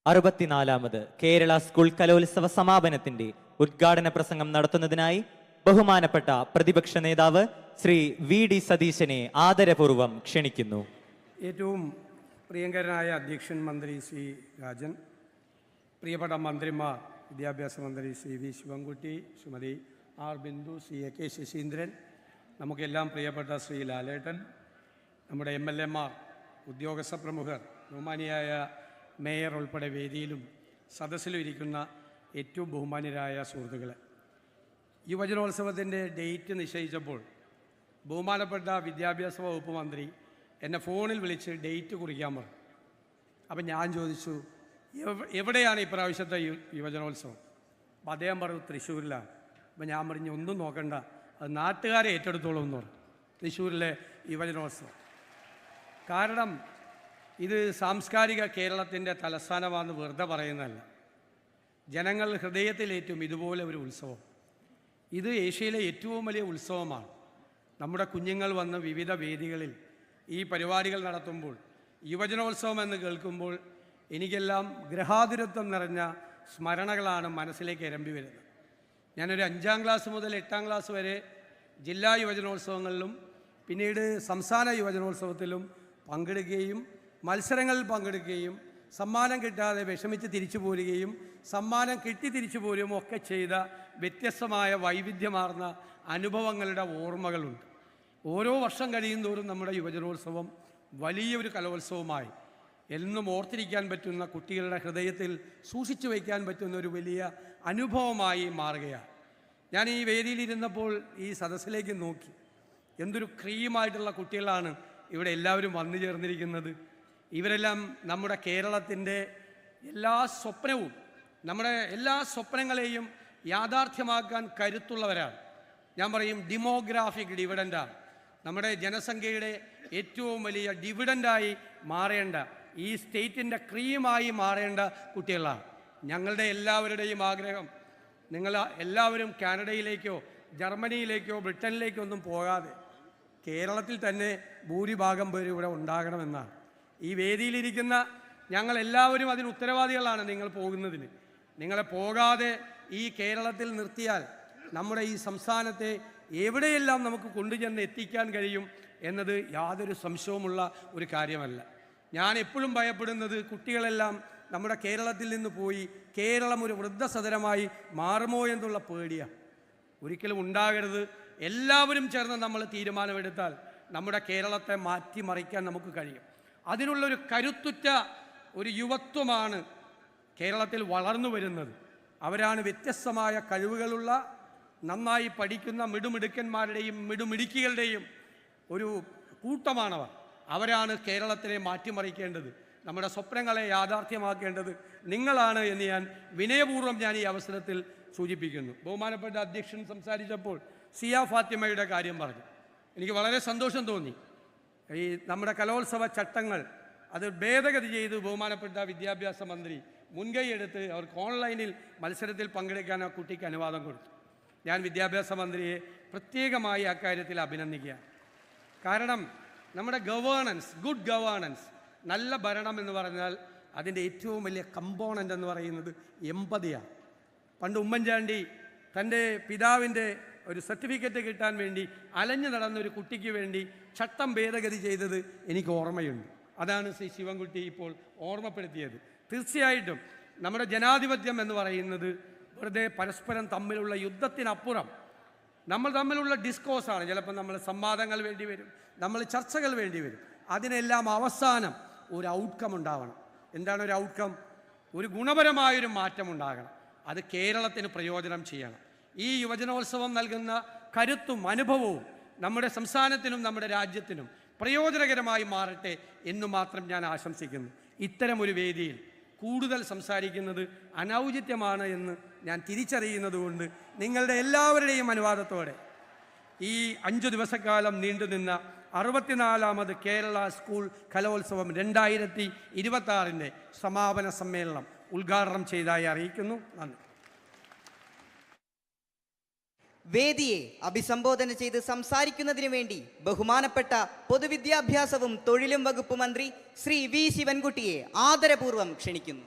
64ാമത് Kerala school കലോത്സവ സമാപനത്തിന്റെ ഉദ്ഘാടന പ്രസംഗം നടത്തുന്നതിനായി ബഹുമാനപ്പെട്ട പ്രതിപക്ഷ നേതാവ് ശ്രീ വി.ഡി. സതീശനെ ആദരപൂർവ്വം ക്ഷണിക്കുന്നു. ഏറ്റവും പ്രിയങ്കരനായ അധ്യക്ഷൻ മന്ത്രി ശ്രീ രാജൻ, പ്രിയപ്പെട്ട മന്ത്രിമാർ, വിദ്യാഭ്യാസ മന്ത്രി Shri V. Sivankutty, Shrimati R. Bindu, Shri A. K. Saseendran, നമുക്കെല്ലാം പ്രിയപ്പെട്ട ശ്രീ ലാലേട്ടൻ, നമ്മുടെ MLA മാർ, ഉദ്യോഗസ്ഥ പ്രമുഖർ, ബഹുമാനിയായ മേയർ ഉൾപ്പെടെ വേദിയിലും സദസ്സിലും ഇരിക്കുന്ന ഏറ്റവും ബഹുമാന്യരായ സുഹൃത്തുക്കളെ, യുവജനോത്സവത്തിൻ്റെ ഡേറ്റ് നിശ്ചയിച്ചപ്പോൾ ബഹുമാനപ്പെട്ട വിദ്യാഭ്യാസ വകുപ്പ് മന്ത്രി എന്നെ ഫോണിൽ വിളിച്ച് ഡേറ്റ് കുറിക്കാൻ പറഞ്ഞു. അപ്പം ഞാൻ ചോദിച്ചു, എവിടെയാണ് ഇപ്രാവശ്യത്തെ യുവജനോത്സവം? അപ്പം അദ്ദേഹം പറഞ്ഞു തൃശ്ശൂരിലാണ്. അപ്പം ഞാൻ പറഞ്ഞു ഒന്നും നോക്കണ്ട, അത് നാട്ടുകാരെ ഏറ്റെടുത്തോളൂ എന്ന് പറഞ്ഞു, തൃശ്ശൂരിലെ യുവജനോത്സവം. കാരണം ഇത് സാംസ്കാരിക കേരളത്തിൻ്റെ തലസ്ഥാനമാണെന്ന് വെറുതെ പറയുന്നതല്ല, ജനങ്ങൾ ഹൃദയത്തിലേറ്റും ഇതുപോലെ ഒരു ഉത്സവം. ഇത് ഏഷ്യയിലെ ഏറ്റവും വലിയ ഉത്സവമാണ്. നമ്മുടെ കുഞ്ഞുങ്ങൾ വന്ന് വിവിധ വേദികളിൽ ഈ പരിപാടികൾ നടത്തുമ്പോൾ യുവജനോത്സവം എന്ന് കേൾക്കുമ്പോൾ എനിക്കെല്ലാം ഗൃഹാതുരത്വം നിറഞ്ഞ സ്മരണകളാണ് മനസ്സിലേക്ക് ഇരമ്പി വരുന്നത്. ഞാനൊരു 5ാം ക്ലാസ് മുതൽ 8ാം ക്ലാസ് വരെ ജില്ലാ യുവജനോത്സവങ്ങളിലും പിന്നീട് സംസ്ഥാന യുവജനോത്സവത്തിലും പങ്കെടുക്കുകയും മത്സരങ്ങളിൽ പങ്കെടുക്കുകയും സമ്മാനം കിട്ടാതെ വിഷമിച്ച് തിരിച്ചു പോരുകയും സമ്മാനം കിട്ടി തിരിച്ചു പോരുകയും ഒക്കെ ചെയ്ത വ്യത്യസ്തമായ വൈവിധ്യമാർന്ന അനുഭവങ്ങളുടെ ഓർമ്മകളുണ്ട്. ഓരോ വർഷം കഴിയുന്തോറും നമ്മുടെ യുവജനോത്സവം വലിയൊരു കലോത്സവമായി എന്നും ഓർത്തിരിക്കാൻ പറ്റുന്ന, കുട്ടികളുടെ ഹൃദയത്തിൽ സൂക്ഷിച്ചു വയ്ക്കാൻ പറ്റുന്ന ഒരു വലിയ അനുഭവമായി മാറുകയാണ്. ഞാൻ ഈ വേദിയിലിരുന്നപ്പോൾ ഈ സദസ്സിലേക്ക് നോക്കി, എന്തൊരു ക്രീമായിട്ടുള്ള കുട്ടികളാണ് ഇവിടെ എല്ലാവരും വന്നു ചേർന്നിരിക്കുന്നത്. ഇവരെല്ലാം നമ്മുടെ കേരളത്തിൻ്റെ എല്ലാ സ്വപ്നവും, നമ്മുടെ എല്ലാ സ്വപ്നങ്ങളെയും യാഥാർത്ഥ്യമാക്കാൻ കരുത്തുള്ളവരാണ്. ഞാൻ പറയും ഡെമോഗ്രാഫിക് ഡിവിഡൻ്റാണ്. നമ്മുടെ ജനസംഖ്യയുടെ ഏറ്റവും വലിയ ഡിവിഡൻ്റായി മാറേണ്ട, ഈ സ്റ്റേറ്റിൻ്റെ ക്രീമായി മാറേണ്ട കുട്ടികളാണ്. ഞങ്ങളുടെ എല്ലാവരുടെയും ആഗ്രഹം, നിങ്ങൾ എല്ലാവരും കാനഡയിലേക്കോ ജർമ്മനിയിലേക്കോ ബ്രിട്ടനിലേക്കോ ഒന്നും പോകാതെ കേരളത്തിൽ തന്നെ ഭൂരിഭാഗം പേര് ഇവിടെ ഉണ്ടാകണമെന്നാണ്. ഈ വേദിയിലിരിക്കുന്ന ഞങ്ങളെല്ലാവരും അതിന് ഉത്തരവാദികളാണ്. നിങ്ങൾ പോകുന്നതിന്, നിങ്ങളെ പോകാതെ ഈ കേരളത്തിൽ നിർത്തിയാൽ നമ്മുടെ ഈ സംസ്ഥാനത്തെ എവിടെയെല്ലാം നമുക്ക് കൊണ്ടുചെന്ന് എത്തിക്കാൻ കഴിയും എന്നത് യാതൊരു സംശയവുമുള്ള ഒരു കാര്യമല്ല. ഞാൻ എപ്പോഴും ഭയപ്പെടുന്നത് കുട്ടികളെല്ലാം നമ്മുടെ കേരളത്തിൽ നിന്ന് പോയി കേരളം ഒരു വൃദ്ധസദനമായി മാറുമോ എന്നുള്ള പേടിയാണ്. ഒരിക്കലും ഉണ്ടാകരുത്. എല്ലാവരും ചേർന്ന് നമ്മൾ തീരുമാനമെടുത്താൽ നമ്മുടെ കേരളത്തെ മാറ്റിമറിക്കാൻ നമുക്ക് കഴിയും. അതിനുള്ളൊരു കരുത്തുറ്റ ഒരു യുവത്വമാണ് കേരളത്തിൽ വളർന്നു വരുന്നത്. അവരാണ് വ്യത്യസ്തമായ കഴിവുകളുള്ള, നന്നായി പഠിക്കുന്ന മിടുമിടുക്കന്മാരുടെയും മിടുമിടുക്കികളുടെയും ഒരു കൂട്ടമാണവർ. അവരാണ് കേരളത്തിനെ മാറ്റിമറിക്കേണ്ടത്, നമ്മുടെ സ്വപ്നങ്ങളെ യാഥാർത്ഥ്യമാക്കേണ്ടത് നിങ്ങളാണ് എന്ന് ഞാൻ വിനയപൂർവ്വം ഈ അവസരത്തിൽ സൂചിപ്പിക്കുന്നു. ബഹുമാനപ്പെട്ട അധ്യക്ഷൻ സംസാരിച്ചപ്പോൾ സിയ ഫാത്തിമയുടെ കാര്യം പറഞ്ഞു. എനിക്ക് വളരെ സന്തോഷം തോന്നി. ഈ നമ്മുടെ കലോത്സവ ചട്ടങ്ങൾ അത് ഭേദഗതി ചെയ്ത് ബഹുമാനപ്പെട്ട വിദ്യാഭ്യാസ മന്ത്രി മുൻകൈയെടുത്ത് അവർക്ക് ഓൺലൈനിൽ മത്സരത്തിൽ പങ്കെടുക്കാൻ ആ കുട്ടിക്ക് അനുവാദം കൊടുത്തു. ഞാൻ വിദ്യാഭ്യാസ മന്ത്രിയെ പ്രത്യേകമായി അക്കാര്യത്തിൽ അഭിനന്ദിക്കുകയാണ്. കാരണം നമ്മുടെ ഗവേണൻസ്, ഗുഡ് ഗവേണൻസ്, നല്ല ഭരണം എന്ന് പറഞ്ഞാൽ അതിൻ്റെ ഏറ്റവും വലിയ കമ്പോണൻ്റ് എന്ന് പറയുന്നത് എമ്പതിയാണ്. പണ്ട് ഉമ്മൻചാണ്ടി തൻ്റെ പിതാവിൻ്റെ ഒരു സർട്ടിഫിക്കറ്റ് കിട്ടാൻ വേണ്ടി അലഞ്ഞു നടന്നൊരു കുട്ടിക്ക് വേണ്ടി ചട്ടം ഭേദഗതി ചെയ്തത് എനിക്ക് ഓർമ്മയുണ്ട്. അതാണ് ശ്രീ ശിവൻകുട്ടി ഇപ്പോൾ ഓർമ്മപ്പെടുത്തിയത്. തീർച്ചയായിട്ടും നമ്മുടെ ജനാധിപത്യം എന്ന് പറയുന്നത് വെറുതെ പരസ്പരം തമ്മിലുള്ള യുദ്ധത്തിനപ്പുറം നമ്മൾ തമ്മിലുള്ള ഡിസ്കോസാണ്. ചിലപ്പോൾ നമ്മൾ സംവാദങ്ങൾ വേണ്ടി വരും, നമ്മൾ ചർച്ചകൾ വേണ്ടി വരും. അതിനെല്ലാം അവസാനം ഒരു ഔട്ട്കം ഉണ്ടാവണം. എന്താണ് ഒരു ഔട്ട്കം? ഒരു ഗുണപരമായൊരു മാറ്റം ഉണ്ടാകണം. അത് കേരളത്തിന് പ്രയോജനം ചെയ്യണം. ഈ യുവജനോത്സവം നൽകുന്ന കരുത്തും അനുഭവവും നമ്മുടെ സംസ്ഥാനത്തിനും നമ്മുടെ രാജ്യത്തിനും പ്രയോജനകരമായി മാറട്ടെ എന്ന് മാത്രം ഞാൻ ആശംസിക്കുന്നു. ഇത്തരമൊരു വേദിയിൽ കൂടുതൽ സംസാരിക്കുന്നത് അനൗചിത്യമാണ് എന്ന് ഞാൻ തിരിച്ചറിയുന്നത് കൊണ്ട് നിങ്ങളുടെ എല്ലാവരുടെയും അനുവാദത്തോടെ ഈ 5 ദിവസക്കാലം നീണ്ടുനിന്ന 64ാമത് കേരള സ്കൂൾ കലോത്സവം 2026 സമാപന സമ്മേളനം ഉദ്ഘാടനം ചെയ്തതായി അറിയിക്കുന്നു. നന്ദി. വേദിയെ അഭിസംബോധന ചെയ്ത് സംസാരിക്കുന്നതിന് വേണ്ടി ബഹുമാനപ്പെട്ട പൊതുവിദ്യാഭ്യാസവും തൊഴിലും വകുപ്പ് മന്ത്രി ശ്രീ വി. ശിവൻകുട്ടിയെ ആദരപൂർവ്വം ക്ഷണിക്കുന്നു.